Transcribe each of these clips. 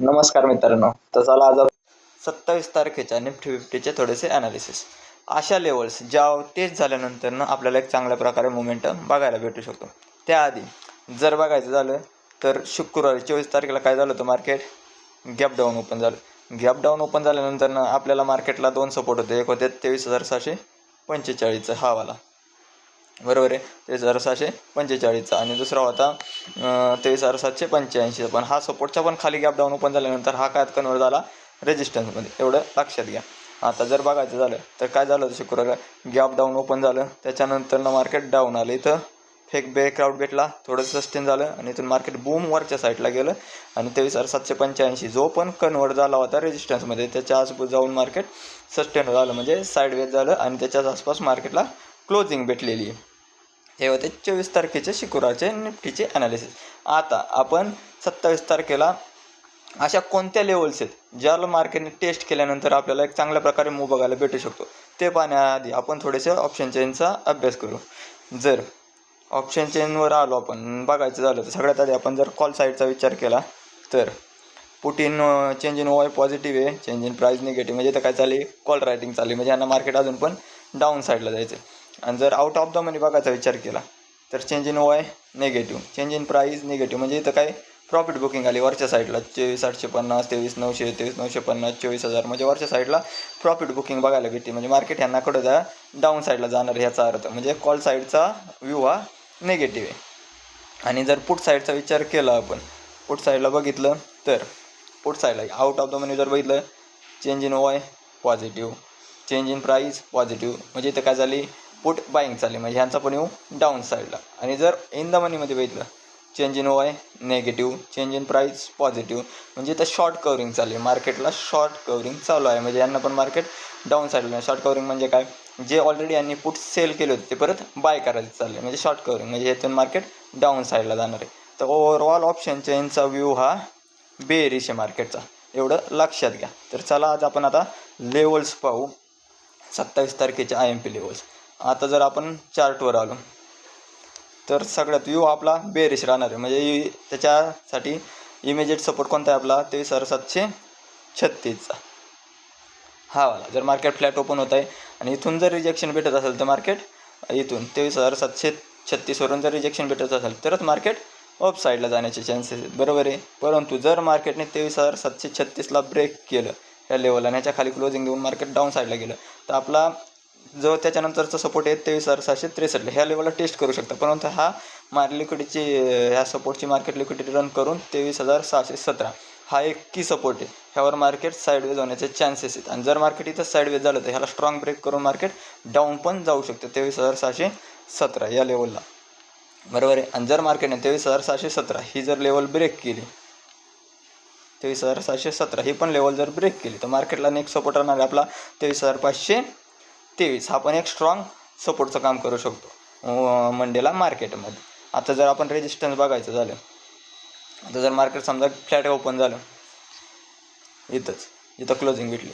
नमस्कार मित्रांनो. तर चला आज 27 तारखेच्या निफ्टी फिफ्टीचे थोडेसे ॲनालिसिस. अशा लेवल्स ज्या टेस्ट झाल्यानंतर आपल्याला एक चांगल्या प्रकारे मोमेंटम बघायला भेटू शकतो. त्याआधी जर बघायचं झालं तर शुक्रवारी 24 तारखेला काय झालं होतं, मार्केट गॅप डाऊन ओपन झालं. गॅप डाऊन ओपन झाल्यानंतर आपल्याला मार्केटला दोन सपोर्ट होते. एक होते 23,645 हा वाला, बरोबर आहे, 23,645 आणि दुसरा होता 23,785. पण हा सपोर्टचा पण खाली गॅप डाऊन ओपन झाल्यानंतर हा काय कन्वर्ट झाला रेजिस्टन्समध्ये, एवढं लक्षात घ्या. आता जर बघायचं झालं तर काय झालं होतं, शुक्रवारला गॅप डाऊन ओपन झालं, त्याच्यानंतर मार्केट डाऊन आलं. इथं फेक ब्रेकआउट भेटला, थोडंसं सस्टेन झालं आणि इथून मार्केट बूम वरच्या साईडला गेलं आणि 23,785 जो पण कन्वर्ट झाला होता रेजिस्टन्समध्ये त्याच्या आसपास जाऊन मार्केट सस्टेन झालं, म्हणजे साईडवेज झालं आणि त्याच्याच आसपास मार्केटला क्लोजिंग भेटलेली आहे. हे होते 24 तारखेचे शुक्रवारचे निफ्टीचे ॲनालिसिस. आता आपण 27 तारखेला अशा कोणत्या लेवल्स आहेत ज्याला मार्केटने टेस्ट केल्यानंतर आपल्याला एक चांगल्या प्रकारे मूव बघायला भेटू शकतो ते पाहण्याआधी आपण थोडेसे ऑप्शन चेनचा अभ्यास करू. जर ऑप्शन चेनवर आलो आपण बघायचं झालं तर सगळ्यात आधी आपण जर कॉल साईडचा विचार केला तर put in change in Y positive आहे, चेंज इन प्राईस निगेटिव्ह, म्हणजे तर काय चालली कॉल रायटिंग चालली, म्हणजे यांना मार्केट अजून पण डाऊन साईडला जायचं. आणि जर आउट ऑफ द मनी बघायचा विचार केला तर change in Y negative, change in price negative, म्हणजे इथं काय प्रॉफिट बुकिंग आली वरच्या साईडला 24,850, 23,900, 23,950, 24,000, म्हणजे वरच्या साईडला प्रॉफिट बुकिंग बघायला भेटते, म्हणजे मार्केट ह्यांना कडं डाऊन साईडला जाणार ह्याचा अर्थ, म्हणजे कॉल साईडचा व्ह्यू हा निगेटिव्ह आहे. आणि जर पुट साईडचा विचार केला आपण पुट साईडला बघितलं तर पुट साईडला आउट ऑफ द मनी जर बघितलं change in Y positive, change in price positive, म्हणजे इथं काय झाली पुट बाईंग चालली, म्हणजे ह्यांचा पण येऊ डाऊन साईडला. आणि जर इन द मनीमध्ये बघितलं change in Y negative, change in price positive, म्हणजे इथं शॉर्ट कवरिंग चालली, मार्केटला शॉर्ट कवरिंग चालू आहे, म्हणजे यांना पण मार्केट डाऊन साईडला. शॉर्ट कवरिंग म्हणजे काय, जे ऑलरेडी यांनी पुट सेल केले होते ते परत बाय करायचे चालले, म्हणजे शॉर्ट कवरिंग, म्हणजे इथून मार्केट डाऊन साईडला जाणार आहे. तर ओव्हरऑल ऑप्शन चेनचा व्ह्यू हा बेरिश आहे मार्केटचा, एवढं लक्षात घ्या. तर चला आज आपण आता लेवल्स पाहू 27 तारखेचे IMP लेवल्स. आता जर आपण चार्टवर आलो तर सगळ्यात व्ह्यू आपला बेरिश राहणार आहे, म्हणजे त्याच्यासाठी इमिजिएट सपोर्ट कोणता आहे आपला 23,736चा हा वाला. जर मार्केट फ्लॅट ओपन होत आहे आणि इथून जर रिजेक्शन भेटत असेल तर मार्केट इथून 23,736वरून जर रिजेक्शन भेटत असेल तरच मार्केट अप साईडला जाण्याचे चान्सेस आहेत, बरोबर आहे. परंतु जर मार्केटने 23,736ला ब्रेक केलं या लेवलला आणि ह्याच्या खाली क्लोजिंग देऊन मार्केट डाऊन साईडला गेलं तर आपला जो त्याच्यानंतरचा सपोर्ट आहे 23,763 ह्या लेवलला टेस्ट करू शकता. परंतु हा लिक्विडिटीची ह्या सपोर्टची मार्केट लिक्विडिटी रन करून 23,617 हा एक की सपोर्ट आहे, ह्यावर मार्केट साईडवेज होण्याचे चान्सेस आहेत. आणि जर मार्केट इथं साईडवेज झालं तर ह्याला स्ट्रॉंग ब्रेक करून मार्केट डाऊन पण जाऊ शकतं 23,617 या लेवलला, बरोबर आहे. आणि जर मार्केटने 23,617 ही जर लेवल ब्रेक केली 23,617 ही पण लेवल जर ब्रेक केली तर मार्केटला नेक्स्ट सपोर्ट राहणार आहे आपला 23,523 हा पण एक स्ट्रॉंग सपोर्टचं काम करू शकतो मंडेला मार्केटमध्ये. आता जर आपण रेजिस्टन्स बघायचं झालं, आता जर मार्केट समजा फ्लॅट ओपन झालं इथं क्लोजिंग भेटली,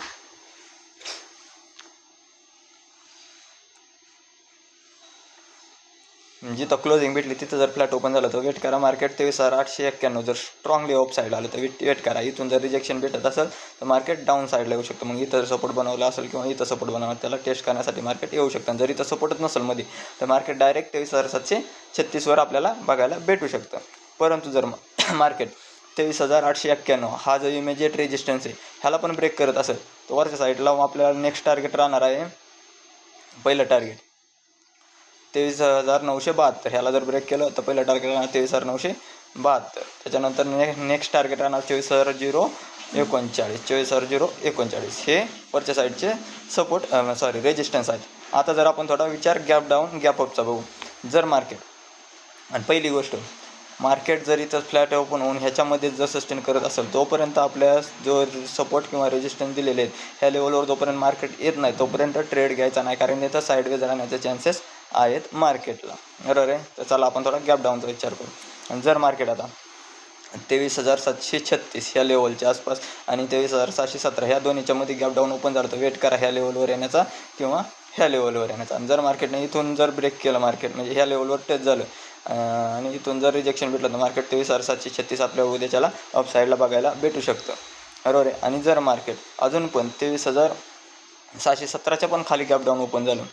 जिथं क्लोजिंग भेटली तिथं जर फ्लॅट ओपन झालं तर वेट करा, मार्केट 23,891 जर स्ट्रॉंगली ऑफ साईड आलं तर वेट करा. इथून जर रिजेक्शन भेटत असेल तर मार्केट डाऊन साईडला येऊ शकतं, मग इथं सपोर्ट बनवला असेल किंवा इथं सपोर्ट बनवला त्याला टेस्ट करण्यासाठी मार्केट येऊ शकतं. जर इथं सपोर्टच नसेल मध्ये तर मार्केट डायरेक्ट 23,736वर आपल्याला बघायला भेटू शकतं. परंतु जर मार्केट 23,891 हा जो इमिजिएट रेजिस्टन्स आहे ह्याला पण ब्रेक करत असेल तर वरच्या साईडला आपल्याला नेक्स्ट टार्गेट राहणार आहे, पहिलं टार्गेट 23,972, ह्याला जर ब्रेक केलं तर पहिलं टार्गेट राहणार 23,972, त्याच्यानंतर नेक्स्ट टार्गेट राहणार 24,039, 24,039 हे वरच्या साईडचे सपोर्ट रेजिस्टन्स आहेत. आता जर आपण थोडा विचार गॅप डाऊन गॅप अपचा बघू. जर मार्केट आणि पहिली गोष्ट मार्केट जर इथं फ्लॅट ओपन होऊन ह्याच्यामध्ये जर सस्टेन करत असेल तोपर्यंत आपल्या जो सपोर्ट किंवा रेजिस्टन्स दिलेले आहेत ह्या लेवलवर जोपर्यंत मार्केट येत नाही तोपर्यंत ट्रेड घ्यायचा नाही, कारण इथं साईडवेज राहण्याचे चान्सेस आहेत मार्केटला, बरोबर आहे. तर चला आपण थोडा गॅप डाऊनचा विचार करू. आणि जर मार्केट आता 23,736 ह्या लेवलच्या आसपास आणि 23,717 ह्या दोन्हीच्या मध्ये गॅप डाऊन ओपन झालं तर वेट करा ह्या लेवलवर येण्याचा किंवा ह्या लेवलवर येण्याचा. आणि जर मार्केटने इथून जर ब्रेक केलं मार्केट म्हणजे ह्या लेवलवर टच झालं आणि इथून जर रिजेक्शन भेटलं तर मार्केट 23,736 आपल्याला उद्याच्याला अपसाईडला बघायला भेटू शकतं, बरोबर आहे. आणि जर मार्केट अजून पण 23,717च्या पण खाली गॅप डाऊन ओपन झालं,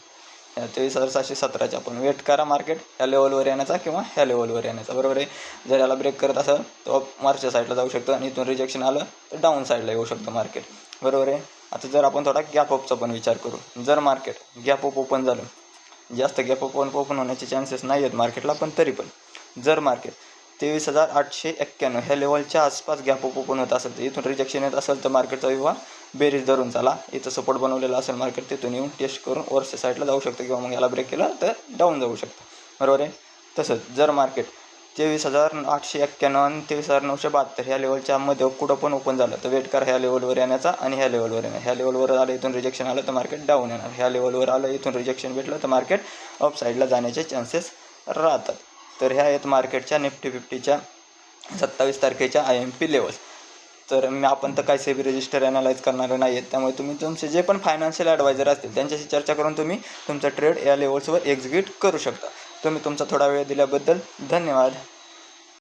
23,717च्या पण वेट करा मार्केट ह्या लेवलवर येण्याचा किंवा ह्या लेवलवर येण्याचा, बरोबर आहे. जर याला ब्रेक करत असेल तर मार्चच्या साईडला जाऊ शकतं आणि इथून रिजेक्शन आलं तर डाऊन साईडला येऊ शकतं मार्केट, बरोबर आहे. आता जर आपण थोडा गॅप अपचा पण विचार करू, जर मार्केट गॅप अप ओपन झालं, जास्त गॅप ओपन होण्याचे चान्सेस नाही आहेत मार्केटला, पण तरी पण जर मार्केट 23,891 ह्या लेवलच्या आसपास गॅप अप ओपन होत असेल तर इथून रिजेक्शन येत असेल तर मार्केटचा विभाग बेरीज धरून चाला. इथं सपोर्ट बनवलेला असेल मार्केट, तिथून येऊन टेस्ट करून वरच्या साईडला जाऊ शकतं किंवा मग याला ब्रेक केला तर डाऊन जाऊ शकतं, बरोबर आहे. तसंच जर मार्केट 23,891 आणि 23,972 ह्या लेवलच्या मध्ये कुठं पण ओपन झालं तर वेट करा ह्या लेवलवर येण्याचा आणि ह्या लेवलवर येणार. ह्या लेवलवर आलं इथून रिजेक्शन आलं तर मार्केट डाऊन येणार, ह्या लेवलवर आलं इथून रिजेक्शन भेटलं तर मार्केट अप साईडला जाण्याचे चान्सेस राहतात. तर ह्या आहेत मार्केटच्या निफ्टी 50च्या 27 तारखेच्या IMP लेवल्स. तर आपण तर काय सेबी रजिस्टर ॲनालाइज करणारे नाही आहेत, त्यामुळे तुम्ही तुमचे जे पण फायनान्शियल ॲडवायझर असतील त्यांच्याशी चर्चा करून तुम्ही तुमचा ट्रेड या लेवल्सवर एक्झिक्यूट करू शकता. तुम्ही तुमचा थोडा वेळ दिल्याबद्दल धन्यवाद.